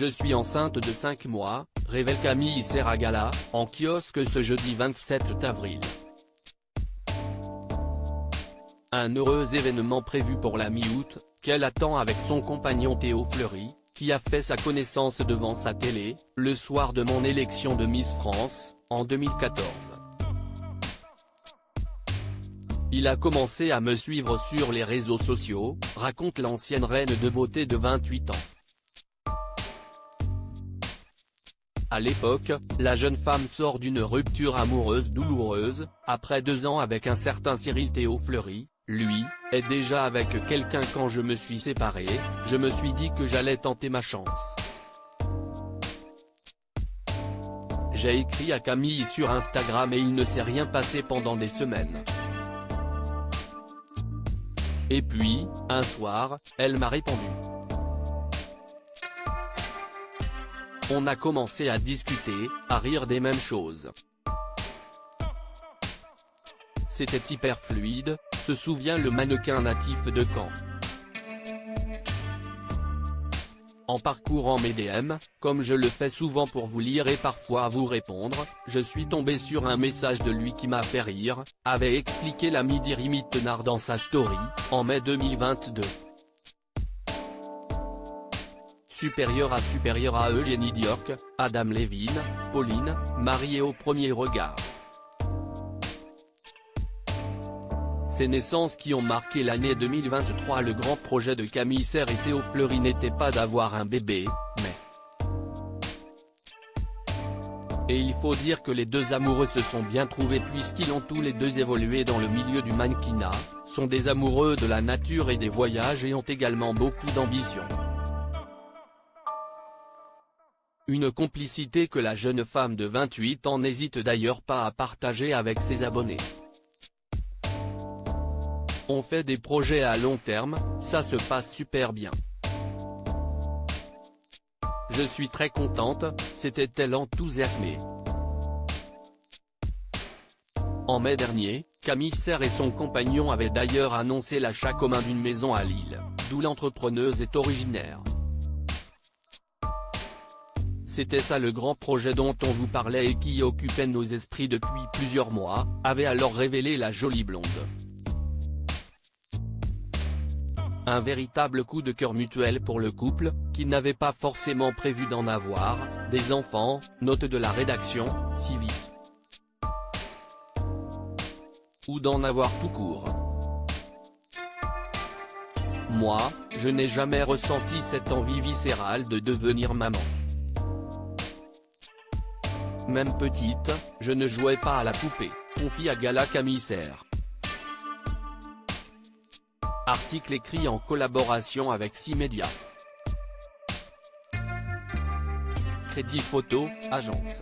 Je suis enceinte de 5 mois, révèle Camille Serragala, en kiosque ce jeudi 27 avril. Un heureux événement prévu pour la mi-août, qu'elle attend avec son compagnon Théo Fleury, qui a fait sa connaissance devant sa télé, le soir de mon élection de Miss France, en 2014. Il a commencé à me suivre sur les réseaux sociaux, raconte l'ancienne reine de beauté de 28 ans. À l'époque, la jeune femme sort d'une rupture amoureuse douloureuse, après 2 ans avec un certain Cyril Théo Fleury. Lui, est déjà avec quelqu'un. Quand je me suis séparée, je me suis dit que j'allais tenter ma chance. J'ai écrit à Camille sur Instagram et il ne s'est rien passé pendant des semaines. Et puis, un soir, elle m'a répondu. On a commencé à discuter, à rire des mêmes choses. C'était hyper fluide, se souvient le mannequin natif de Caen. En parcourant mes DM, comme je le fais souvent pour vous lire et parfois vous répondre, je suis tombé sur un message de lui qui m'a fait rire, avait expliqué l'ami d'Irimit Tenard dans sa story, en mai 2022. Supérieur à Eugénie Diorc, Adam Levine, Pauline, mariée au premier regard. Ces naissances qui ont marqué l'année 2023. Le grand projet de Camille Serre et Théo Fleury n'était pas d'avoir un bébé, mais... Et il faut dire que les deux amoureux se sont bien trouvés puisqu'ils ont tous les deux évolué dans le milieu du mannequinat, sont des amoureux de la nature et des voyages et ont également beaucoup d'ambition. Une complicité que la jeune femme de 28 ans n'hésite d'ailleurs pas à partager avec ses abonnés. On fait des projets à long terme, ça se passe super bien. Je suis très contente, s'était-elle enthousiasmée. En mai dernier, Camille Serre et son compagnon avaient d'ailleurs annoncé l'achat commun d'une maison à Lille, d'où l'entrepreneuse est originaire. C'était ça le grand projet dont on vous parlait et qui occupait nos esprits depuis plusieurs mois, avait alors révélé la jolie blonde. Un véritable coup de cœur mutuel pour le couple, qui n'avait pas forcément prévu d'en avoir, des enfants, note de la rédaction, si vite. Ou d'en avoir tout court. Moi, je n'ai jamais ressenti cette envie viscérale de devenir maman. Même petite, je ne jouais pas à la poupée, confie à Gala Camille Serre. Article écrit en collaboration avec 6 médias. Crédit Photo, agence.